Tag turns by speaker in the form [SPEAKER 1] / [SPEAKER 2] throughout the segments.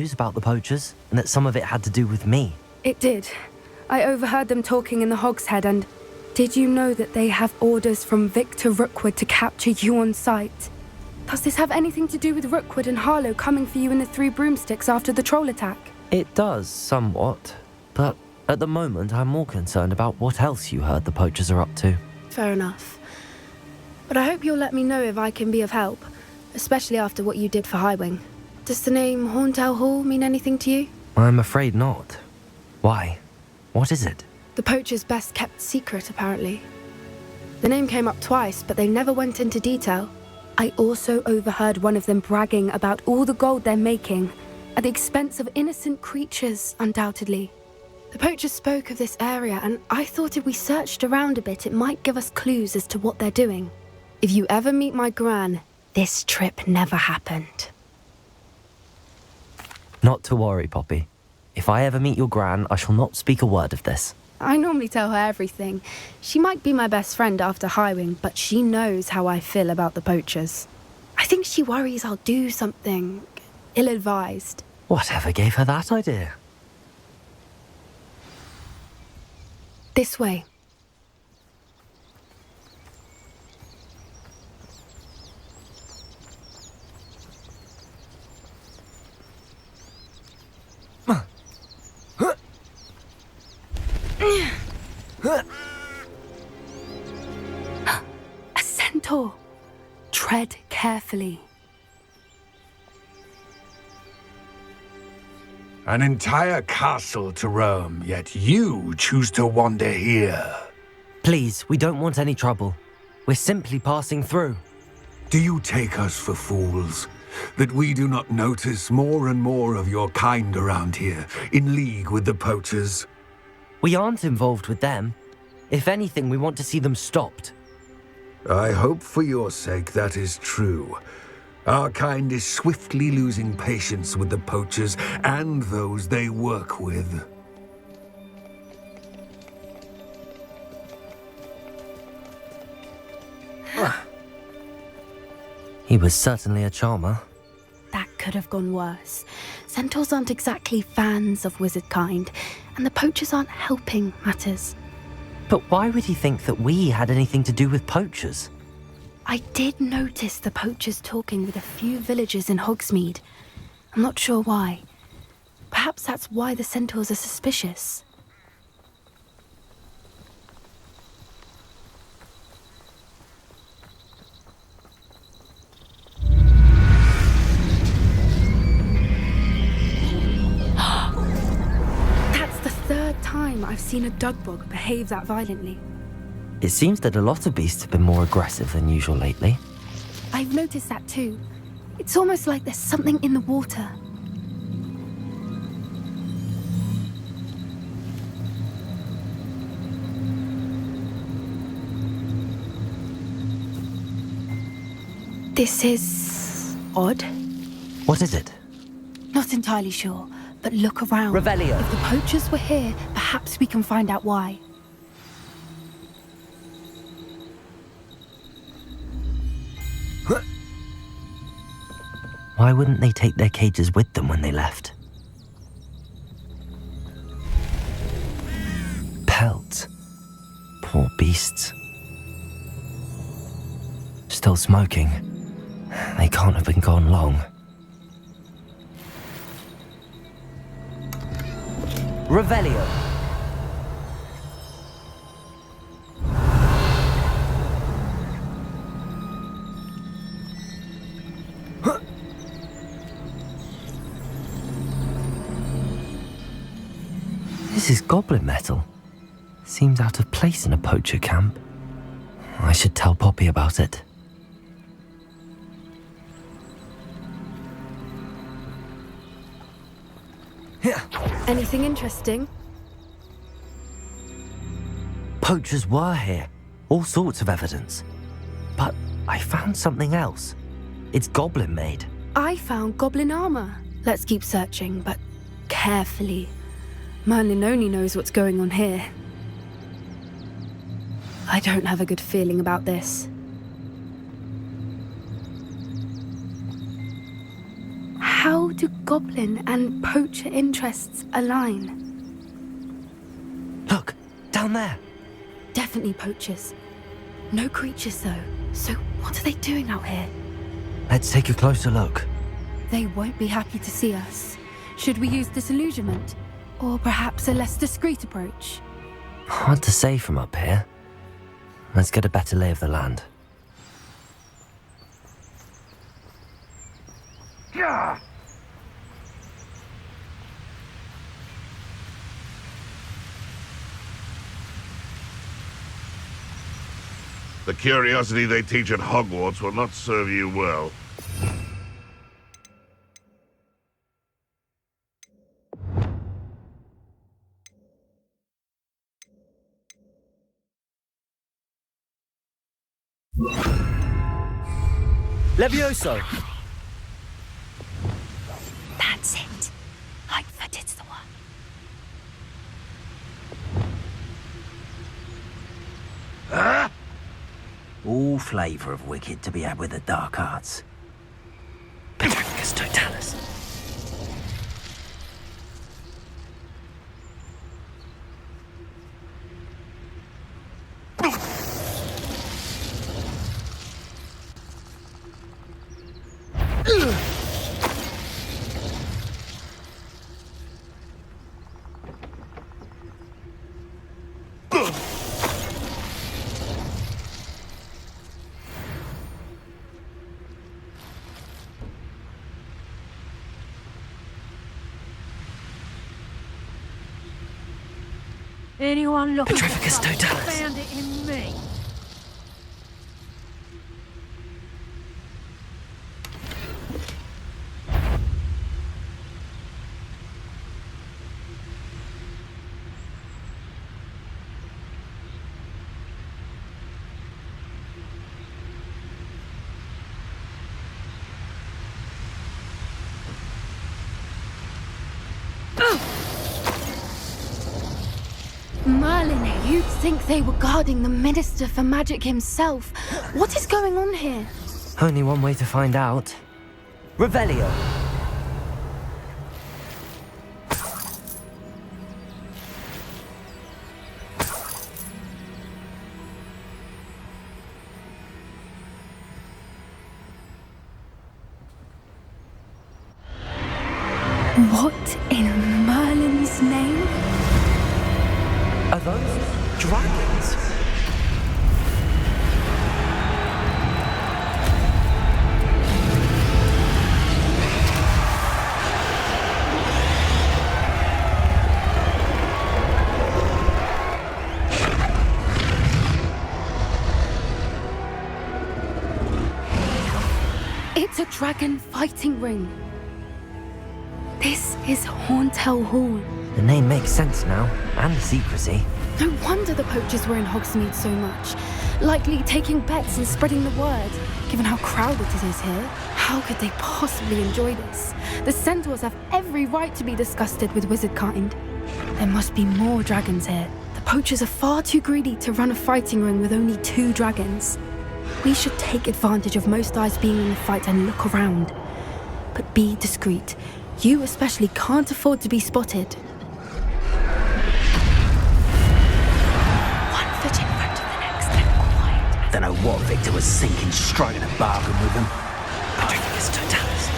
[SPEAKER 1] news about the poachers, and that some of it had to do with me.
[SPEAKER 2] It did. I overheard them talking in the Hogshead, and did you know that they have orders from Victor Rookwood to capture you on sight? Does this have anything to do with Rookwood and Harlow coming for you in the Three Broomsticks after the troll attack?
[SPEAKER 1] It does, somewhat. But at the moment, I'm more concerned about what else you heard the poachers are up to.
[SPEAKER 2] Fair enough. But I hope you'll let me know if I can be of help, especially after what you did for Highwing. Does the name Horntail Hall mean anything to you?
[SPEAKER 1] I'm afraid not. Why? What is it?
[SPEAKER 2] The poachers' best kept secret, apparently. The name came up twice, but they never went into detail. I also overheard one of them bragging about all the gold they're making, at the expense of innocent creatures, undoubtedly. The poachers spoke of this area, and I thought if we searched around a bit, it might give us clues as to what they're doing. If you ever meet my gran, this trip never happened.
[SPEAKER 1] Not to worry, Poppy. If I ever meet your gran, I shall not speak a word of this.
[SPEAKER 2] I normally tell her everything. She might be my best friend after Highwing, but she knows how I feel about the poachers. I think she worries I'll do something ill-advised.
[SPEAKER 1] Whatever gave her that idea?
[SPEAKER 2] This way. A centaur. Tread carefully.
[SPEAKER 3] An entire castle to roam, yet you choose to wander here.
[SPEAKER 1] Please, we don't want any trouble. We're simply passing through.
[SPEAKER 3] Do you take us for fools? That we do not notice more and more of your kind around here, in league with the poachers?
[SPEAKER 1] We aren't involved with them. If anything, we want to see them stopped.
[SPEAKER 3] I hope for your sake that is true. Our kind is swiftly losing patience with the poachers and those they work with.
[SPEAKER 1] He was certainly a charmer.
[SPEAKER 2] That could have gone worse. Centaurs aren't exactly fans of wizard kind, and the poachers aren't helping matters.
[SPEAKER 1] But why would he think that we had anything to do with poachers?
[SPEAKER 2] I did notice the poachers talking with a few villagers in Hogsmeade. I'm not sure why. Perhaps that's why the centaurs are suspicious. That's the third time I've seen a dugbog behave that violently.
[SPEAKER 1] It seems that a lot of beasts have been more aggressive than usual lately.
[SPEAKER 2] I've noticed that too. It's almost like there's something in the water. This is odd.
[SPEAKER 1] What is it?
[SPEAKER 2] Not entirely sure, but look around.
[SPEAKER 1] Revelio.
[SPEAKER 2] If the poachers were here, perhaps we can find out why.
[SPEAKER 1] Why wouldn't they take their cages with them when they left? Pelts. Poor beasts. Still smoking. They can't have been gone long. Revelio. This is goblin metal. Seems out of place in a poacher camp. I should tell Poppy about it.
[SPEAKER 2] Anything interesting?
[SPEAKER 1] Poachers were here. All sorts of evidence. But I found something else. It's goblin made.
[SPEAKER 2] I found goblin armor. Let's keep searching, but carefully. Merlin only knows what's going on here. I don't have a good feeling about this. How do goblin and poacher interests align?
[SPEAKER 1] Look, down there.
[SPEAKER 2] Definitely poachers. No creatures, though. So what are they doing out here?
[SPEAKER 1] Let's take a closer look.
[SPEAKER 2] They won't be happy to see us. Should we use disillusionment? Or perhaps a less discreet approach?
[SPEAKER 1] Hard to say from up here. Let's get a better lay of the land.
[SPEAKER 4] The curiosity they teach at Hogwarts will not serve you well.
[SPEAKER 1] Levioso!
[SPEAKER 2] That's it. Lightfooted's the one.
[SPEAKER 5] All flavour of wicked to be had with the dark arts.
[SPEAKER 1] Petrificus totalis.
[SPEAKER 6] Anyone looking
[SPEAKER 1] Petrificus
[SPEAKER 6] for trouble,
[SPEAKER 1] totalis.
[SPEAKER 6] found it in me.
[SPEAKER 2] Merlin, you'd think they were guarding the Minister for Magic himself. What is going on here?
[SPEAKER 1] Only one way to find out. Revelio!
[SPEAKER 2] What in Merlin's name?
[SPEAKER 1] Are those dragons?
[SPEAKER 2] It's a dragon fighting ring. This is Hauntel Hall.
[SPEAKER 1] The name makes sense now, and the secrecy.
[SPEAKER 2] No wonder the poachers were in Hogsmeade so much. Likely taking bets and spreading the word, given how crowded it is here. How could they possibly enjoy this? The centaurs have every right to be disgusted with wizard kind. There must be more dragons here. The poachers are far too greedy to run a fighting ring with only 2 dragons. We should take advantage of most eyes being in the fight and look around. But be discreet. You especially can't afford to be spotted. One foot in front of the next and quiet.
[SPEAKER 5] Don't know what Victor was thinking, striking a bargain with them.
[SPEAKER 1] Petrificus totalis.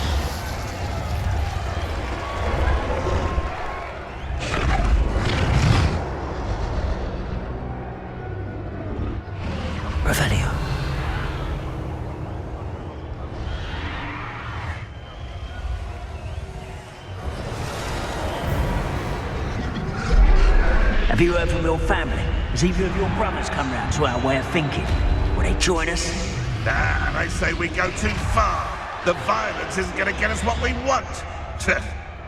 [SPEAKER 1] Revelio.
[SPEAKER 5] Have you heard from your family? Has either of your brothers come round to our way of thinking? Will they join us?
[SPEAKER 4] Nah, they say we go too far. The violence isn't going to get us what we want.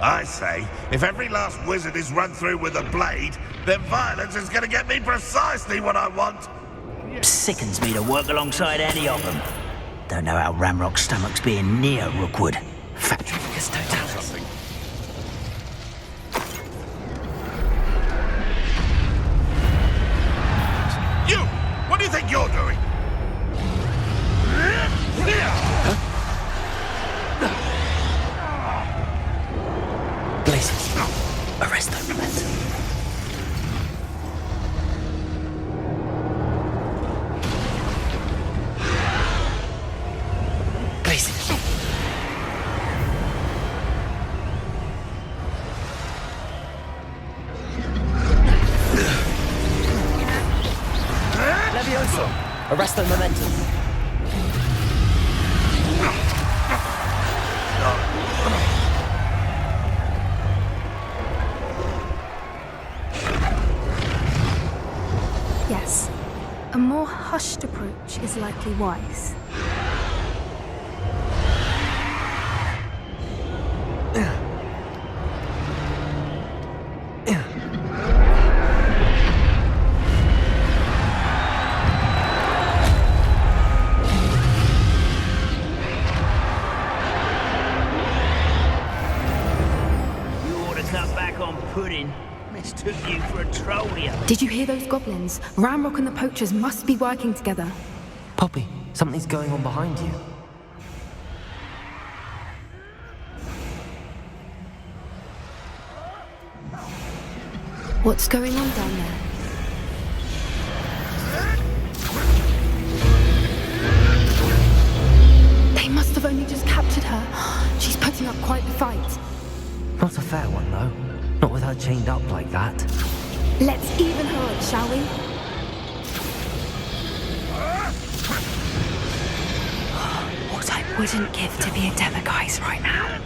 [SPEAKER 4] I say, if every last wizard is run through with a blade, then violence is going to get me precisely what I want.
[SPEAKER 5] Sickens me to work alongside any of them. Don't know how Ramrock's stomach's being near Rookwood.
[SPEAKER 1] Petrificus totalis.
[SPEAKER 4] Something. You! What do you think you're doing?
[SPEAKER 1] Places. Arrest that momentum. Places. Levioso. Arrest that momentum.
[SPEAKER 2] Yes, a more hushed approach is likely wise.
[SPEAKER 5] You ought to cut back on pudding. Mistook you for a troll the other.
[SPEAKER 2] Did you hear those goblins? Ramrock and the poachers must be working together.
[SPEAKER 1] Poppy, something's going on behind you.
[SPEAKER 2] What's going on down there? They must have only just captured her. She's putting up quite the fight.
[SPEAKER 1] Not a fair one, though. Not with her chained up like that.
[SPEAKER 2] Let's even her up, shall we? What I wouldn't give to be a Demiguise right now.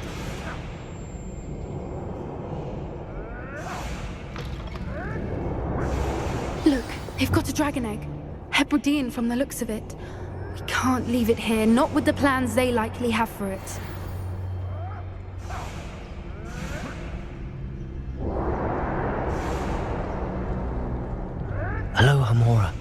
[SPEAKER 2] Look, they've got a dragon egg. Hebridean from the looks of it. We can't leave it here, not with the plans they likely have for it.
[SPEAKER 1] Hello, Hamora.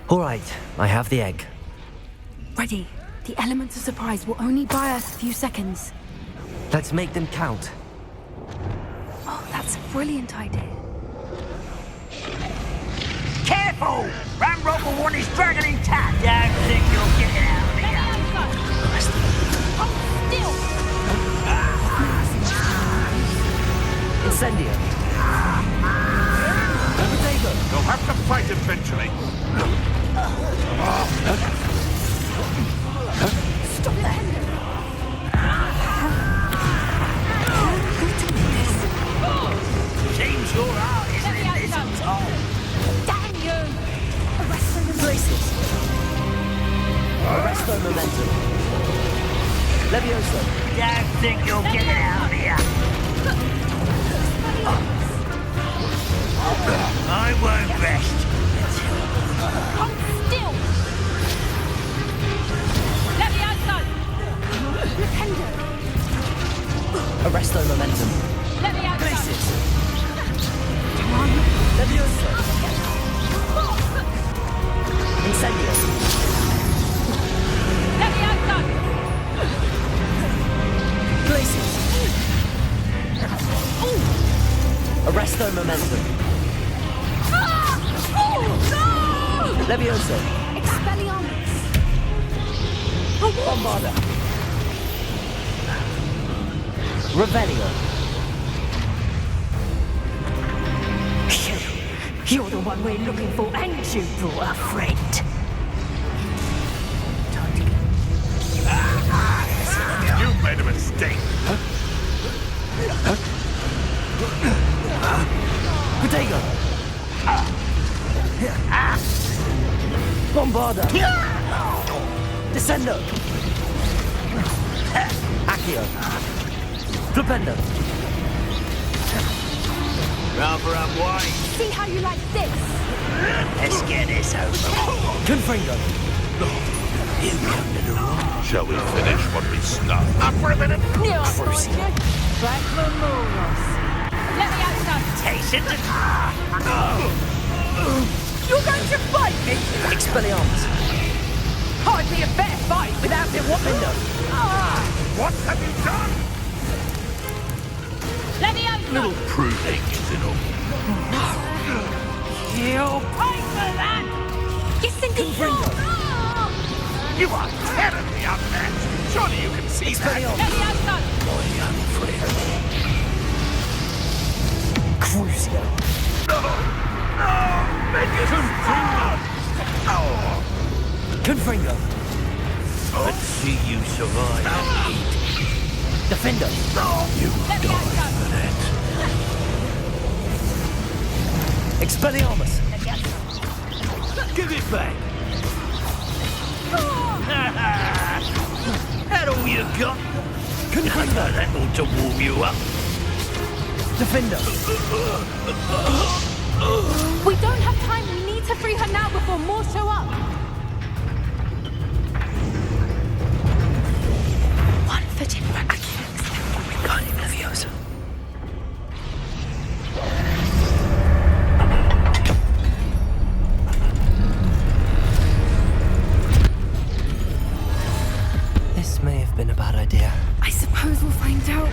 [SPEAKER 1] All right, I have the egg.
[SPEAKER 2] Ready. The elements of surprise will only buy us a few seconds.
[SPEAKER 1] Let's make them count.
[SPEAKER 2] Oh, that's a brilliant idea.
[SPEAKER 5] Careful! Ramrock will want his dragon intact. Don't think you'll get it out of here.
[SPEAKER 1] Incendio. Potato.
[SPEAKER 4] You'll have to fight eventually.
[SPEAKER 2] Stop that!
[SPEAKER 5] Seems your heart isn't in this at all.
[SPEAKER 2] Damn you! Arrest them in
[SPEAKER 1] Places. Arresto momentum. Levioso.
[SPEAKER 5] Don't think you'll get it out of here. I won't rest.
[SPEAKER 6] Hold still! Levioso!
[SPEAKER 2] Lupendo!
[SPEAKER 1] Arresto momentum.
[SPEAKER 6] Levioso!
[SPEAKER 1] Places. Levioso. Incendio.
[SPEAKER 6] Levioso!
[SPEAKER 1] Places. Arresto momentum. Levioso.
[SPEAKER 2] Expelliarmus!
[SPEAKER 1] Bombarda. Revelio.
[SPEAKER 6] You're the one we're looking for, and you brought a friend.
[SPEAKER 4] You've made a mistake.
[SPEAKER 1] Potato. Bombarda. Descendo. Accio. Flipendo.
[SPEAKER 5] Rather unwise.
[SPEAKER 2] See how you like this?
[SPEAKER 5] Let's get this over.
[SPEAKER 1] Confringo.
[SPEAKER 5] You come to the wrong.
[SPEAKER 4] Shall we finish what we started? Up for a minute.
[SPEAKER 6] Crucial. Black Momoros. Levioso!
[SPEAKER 5] Taste it.
[SPEAKER 6] you fight me?
[SPEAKER 5] Expelliarmus.
[SPEAKER 6] Hardly a fair fight without the weapon.
[SPEAKER 4] What have you done?
[SPEAKER 6] Little
[SPEAKER 4] Pruning, is it all?
[SPEAKER 6] You'll pay for that! Yes, indeed!
[SPEAKER 4] You are terribly unmatched. Surely you can see that.
[SPEAKER 5] My young friend. Crucio. Confringo. Let's see you survive and eat. Defender. You die for that. Expelliarmus. Give it back. That all you got? Confringo. That ought to warm you up. Defender.
[SPEAKER 2] We don't have time. We need to free her now before more show up. One foot in front.
[SPEAKER 5] Wingardium Leviosa.
[SPEAKER 1] This may have been a bad idea.
[SPEAKER 2] I suppose we'll find out.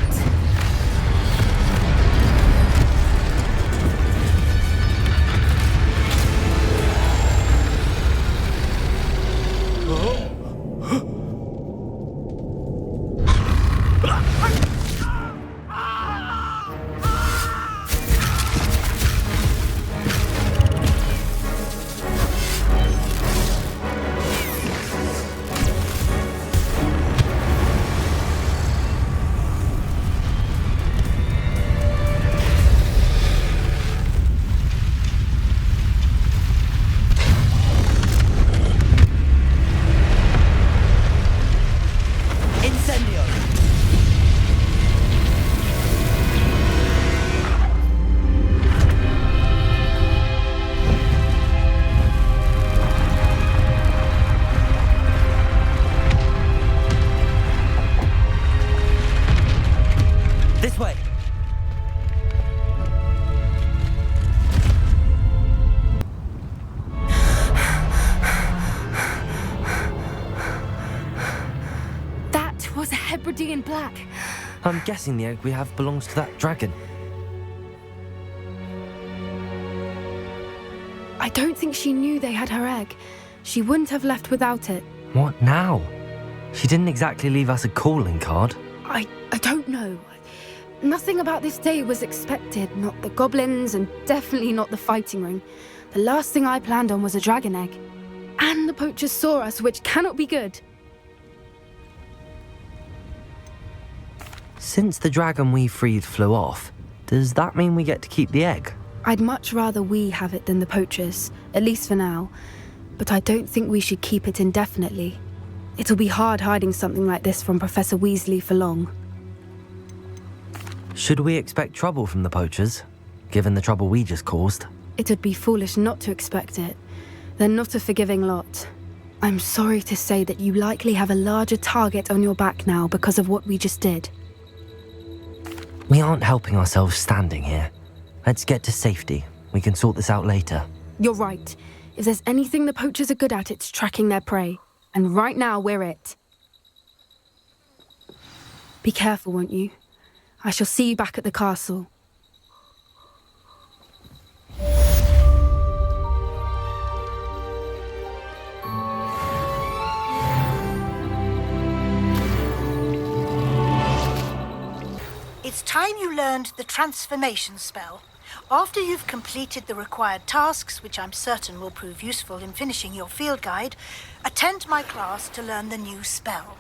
[SPEAKER 1] This way.
[SPEAKER 2] That was a Hebridean black.
[SPEAKER 1] I'm guessing the egg we have belongs to that dragon.
[SPEAKER 2] I don't think she knew they had her egg. She wouldn't have left without it.
[SPEAKER 1] What now? She didn't exactly leave us a calling card.
[SPEAKER 2] I don't know. Nothing about this day was expected. Not the goblins, and definitely not the fighting ring. The last thing I planned on was a dragon egg. And the poachers saw us, which cannot be good.
[SPEAKER 1] Since the dragon we freed flew off, does that mean we get to keep the egg?
[SPEAKER 2] I'd much rather we have it than the poachers, at least for now. But I don't think we should keep it indefinitely. It'll be hard hiding something like this from Professor Weasley for long.
[SPEAKER 1] Should we expect trouble from the poachers, given the trouble we just caused?
[SPEAKER 2] It'd be foolish not to expect it. They're not a forgiving lot. I'm sorry to say that you likely have a larger target on your back now because of what we just did.
[SPEAKER 1] We aren't helping ourselves standing here. Let's get to safety. We can sort this out later.
[SPEAKER 2] You're right. If there's anything the poachers are good at, it's tracking their prey. And right now, we're it. Be careful, won't you? I shall see you back at the castle.
[SPEAKER 7] It's time you learned the transformation spell. After you've completed the required tasks, which I'm certain will prove useful in finishing your field guide, attend my class to learn the new spell.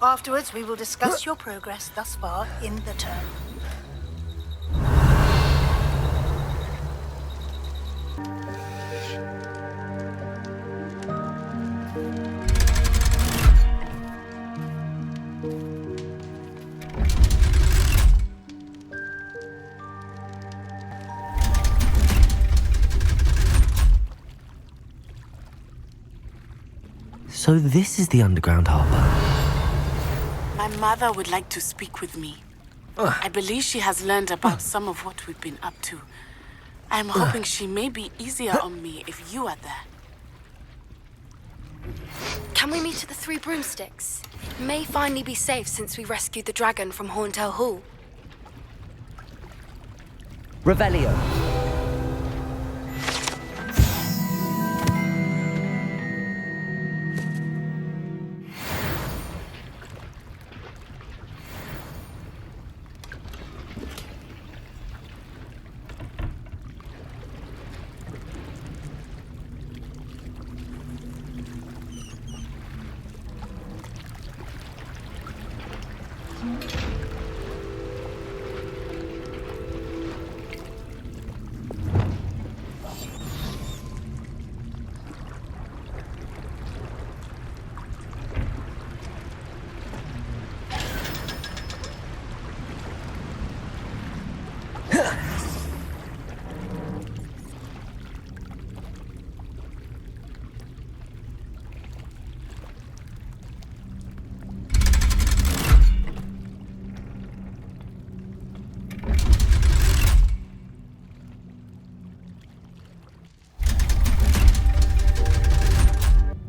[SPEAKER 7] Afterwards, we will discuss your progress thus far in the term.
[SPEAKER 1] So this is the underground harbor.
[SPEAKER 8] My mother would like to speak with me. I believe she has learned about some of what we've been up to. I'm hoping she may be easier on me if you are there.
[SPEAKER 2] Can we meet at the Three Broomsticks? It may finally be safe since we rescued the dragon from Horntail Hall.
[SPEAKER 1] Revelio.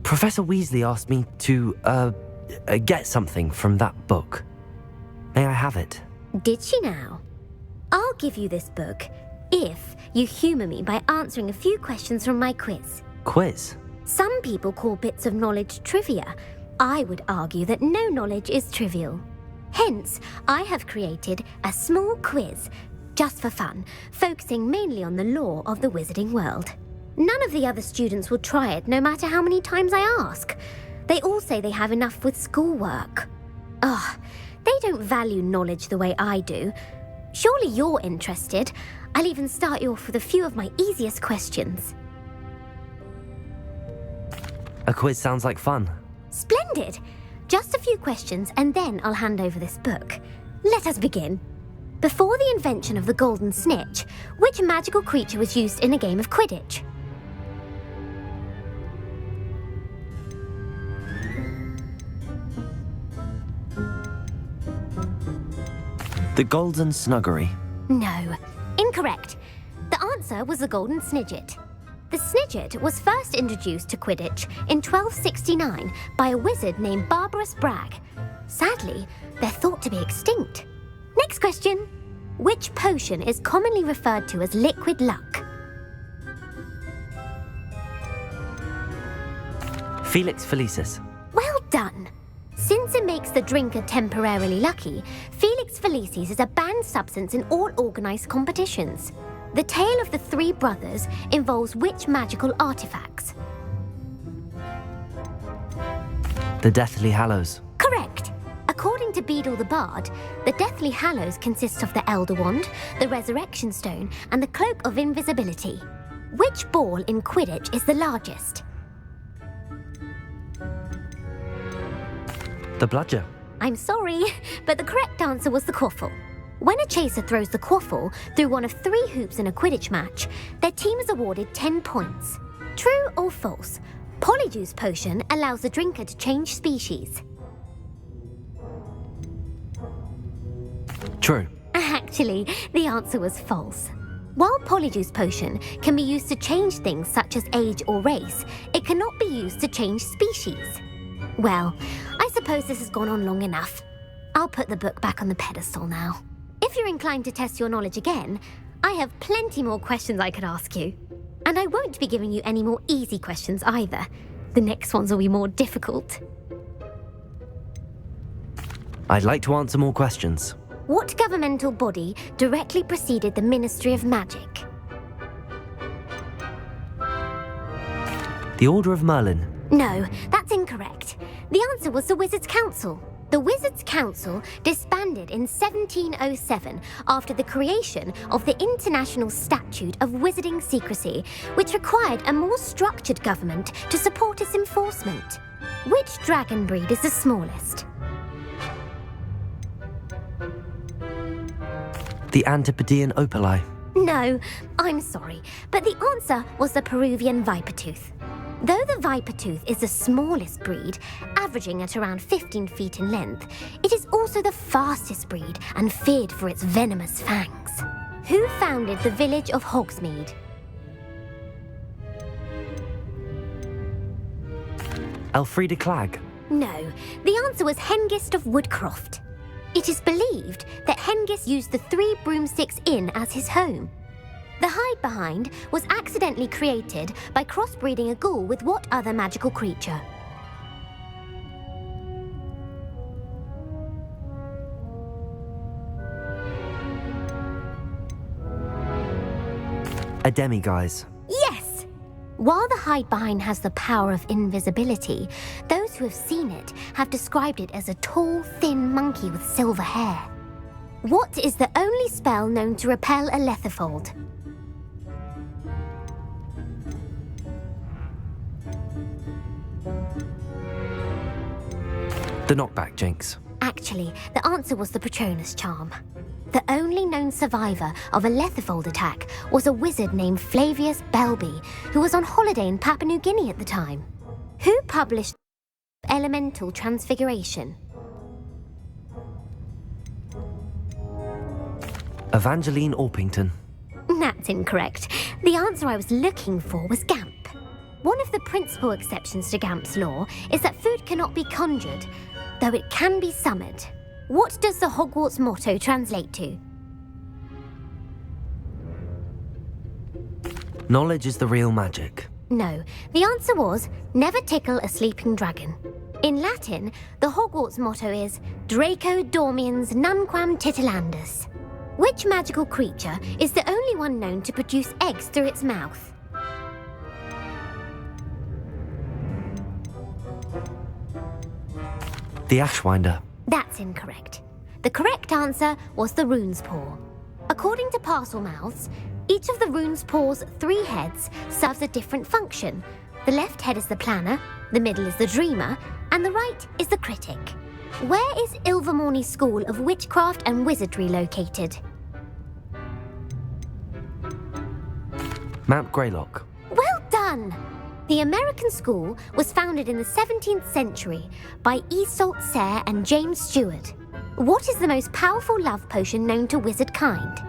[SPEAKER 1] Professor Weasley asked me to, get something from that book. May I have it?
[SPEAKER 9] Did she now? I'll give you this book if you humour me by answering a few questions from my quiz.
[SPEAKER 1] Quiz?
[SPEAKER 9] Some people call bits of knowledge trivia. I would argue that no knowledge is trivial. Hence, I have created a small quiz, just for fun, focusing mainly on the lore of the wizarding world. None of the other students will try it, no matter how many times I ask. They all say they have enough with schoolwork. Ugh, they don't value knowledge the way I do. Surely you're interested. I'll even start you off with a few of my easiest questions.
[SPEAKER 1] A quiz sounds like fun.
[SPEAKER 9] Splendid! Just a few questions and then I'll hand over this book. Let us begin. Before the invention of the golden snitch, which magical creature was used in a game of Quidditch?
[SPEAKER 1] The Golden Snuggery.
[SPEAKER 9] No, incorrect. The answer was the golden snidget. The snidget was first introduced to Quidditch in 1269 by a wizard named Barbarous Bragg. Sadly, they're thought to be extinct. Next question. Which potion is commonly referred to as liquid luck?
[SPEAKER 1] Felix Felicis.
[SPEAKER 9] Well done. Since it makes the drinker temporarily lucky, Felix Felicis is a banned substance in all organised competitions. The tale of the three brothers involves which magical artifacts?
[SPEAKER 1] The Deathly Hallows.
[SPEAKER 9] Correct. According to Beedle the Bard, the Deathly Hallows consists of the Elder Wand, the Resurrection Stone, and the Cloak of Invisibility. Which ball in Quidditch is the largest?
[SPEAKER 1] The Bludger.
[SPEAKER 9] I'm sorry, but the correct answer was the quaffle. When a chaser throws the quaffle through one of 3 hoops in a Quidditch match, their team is awarded 10 points. True or false? Polyjuice Potion allows the drinker to change species.
[SPEAKER 1] True.
[SPEAKER 9] Actually, the answer was false. While Polyjuice Potion can be used to change things such as age or race, it cannot be used to change species. Well, I suppose this has gone on long enough. I'll put the book back on the pedestal now. If you're inclined to test your knowledge again, I have plenty more questions I could ask you. And I won't be giving you any more easy questions either. The next ones will be more difficult.
[SPEAKER 1] I'd like to answer more questions.
[SPEAKER 9] What governmental body directly preceded the Ministry of Magic?
[SPEAKER 1] The Order of Merlin.
[SPEAKER 9] No, that's incorrect. The answer was the Wizards' Council. The Wizards' Council disbanded in 1707 after the creation of the International Statute of Wizarding Secrecy, which required a more structured government to support its enforcement. Which dragon breed is the smallest?
[SPEAKER 1] The Antipodean Opali.
[SPEAKER 9] No, I'm sorry, but the answer was the Peruvian Vipertooth. Though the Vipertooth is the smallest breed, averaging at around 15 feet in length, it is also the fastest breed and feared for its venomous fangs. Who founded the village of Hogsmeade?
[SPEAKER 1] Elfrida Clegg.
[SPEAKER 9] No, the answer was Hengist of Woodcroft. It is believed that Hengist used the 3 Broomsticks Inn as his home. The hide-behind was accidentally created by crossbreeding a ghoul with what other magical creature?
[SPEAKER 1] A demiguise.
[SPEAKER 9] Yes! While the hide-behind has the power of invisibility, those who have seen it have described it as a tall, thin monkey with silver hair. What is the only spell known to repel a Lethifold?
[SPEAKER 1] The knockback jinx.
[SPEAKER 9] Actually, the answer was the Patronus charm. The only known survivor of a Lethifold attack was a wizard named Flavius Belby, who was on holiday in Papua New Guinea at the time. Who published Elemental Transfiguration?
[SPEAKER 1] Evangeline Orpington.
[SPEAKER 9] That's incorrect. The answer I was looking for was Gamp. One of the principal exceptions to Gamp's law is that food cannot be conjured, though it can be summoned. What does the Hogwarts motto translate to?
[SPEAKER 1] Knowledge is the real magic.
[SPEAKER 9] No, the answer was never tickle a sleeping dragon. In Latin, the Hogwarts motto is Draco Dormiens Nunquam Titilandus. Which magical creature is the only one known to produce eggs through its mouth?
[SPEAKER 1] The Ashwinder.
[SPEAKER 9] That's incorrect. The correct answer was the rune's paw. According to Parselmouths, each of the rune's paw's 3 heads serves a different function. The left head is the planner, the middle is the dreamer, and the right is the critic. Where is Ilvermorny School of Witchcraft and Wizardry located?
[SPEAKER 1] Mount Greylock.
[SPEAKER 9] Well done! The American school was founded in the 17th century by Iseult Sayre and James Stewart. What is the most powerful love potion known to wizard kind?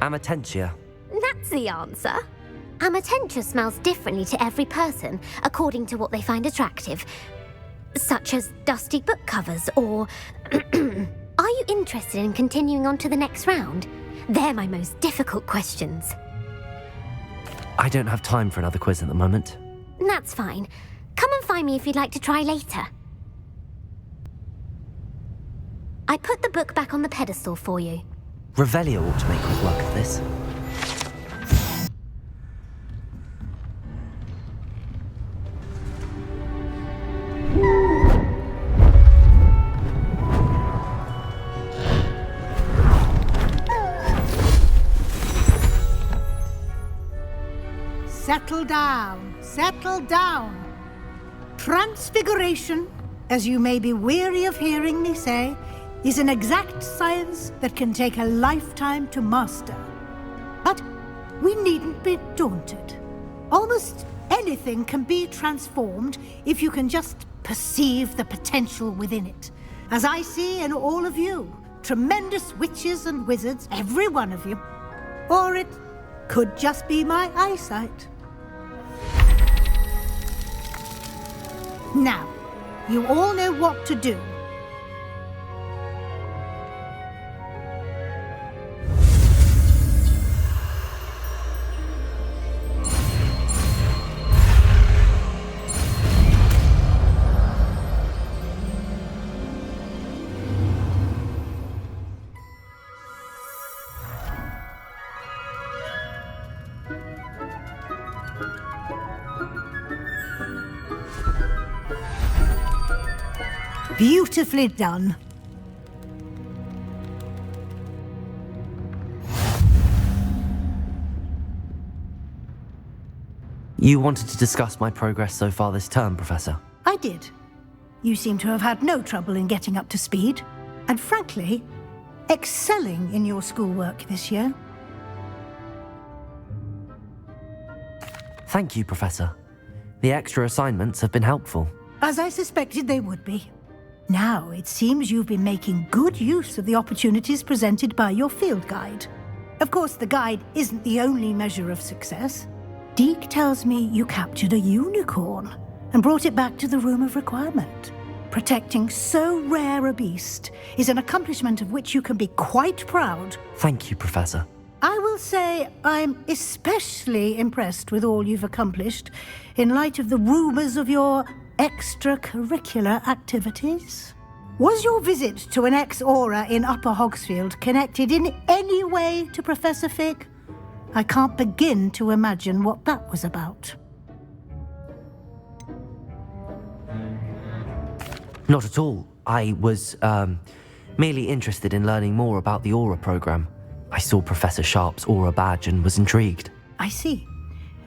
[SPEAKER 1] Amatentia.
[SPEAKER 9] That's the answer. Amatentia smells differently to every person according to what they find attractive, such as dusty book covers or... Are you interested in continuing on to the next round? They're my most difficult questions.
[SPEAKER 1] I don't have time for another quiz at the moment.
[SPEAKER 9] That's fine. Come and find me if you'd like to try later. I put the book back on the pedestal for you.
[SPEAKER 1] Revelio ought to make quick work of this.
[SPEAKER 7] Settle down, settle down. Transfiguration, as you may be weary of hearing me say, is an exact science that can take a lifetime to master. But we needn't be daunted. Almost anything can be transformed if you can just perceive the potential within it. As I see in all of you, tremendous witches and wizards, every one of you. Or it could just be my eyesight. Now, you all know what to do. Beautifully done.
[SPEAKER 1] You wanted to discuss my progress so far this term, Professor?
[SPEAKER 7] I did. You seem to have had no trouble in getting up to speed, and frankly, excelling in your schoolwork this year.
[SPEAKER 1] Thank you, Professor. The extra assignments have been helpful.
[SPEAKER 7] As I suspected they would be. Now, it seems you've been making good use of the opportunities presented by your field guide. Of course, the guide isn't the only measure of success. Deke tells me you captured a unicorn and brought it back to the Room of Requirement. Protecting so rare a beast is an accomplishment of which you can be quite proud.
[SPEAKER 1] Thank you, Professor.
[SPEAKER 7] I will say I'm especially impressed with all you've accomplished in light of the rumours of your extracurricular activities. Was your visit to an ex-aura in Upper Hogsfield connected in any way to Professor Fig? I can't begin to imagine what that was about.
[SPEAKER 1] Not at all. I was, merely interested in learning more about the Aura program. I saw Professor Sharp's Aura badge and was intrigued.
[SPEAKER 7] I see.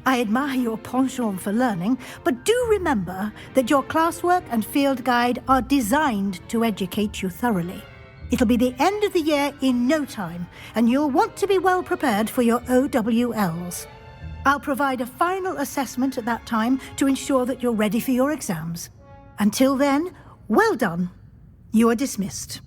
[SPEAKER 7] I admire your penchant for learning, but do remember that your classwork and field guide are designed to educate you thoroughly. It'll be the end of the year in no time, and you'll want to be well prepared for your OWLs. I'll provide a final assessment at that time to ensure that you're ready for your exams. Until then, well done. You are dismissed.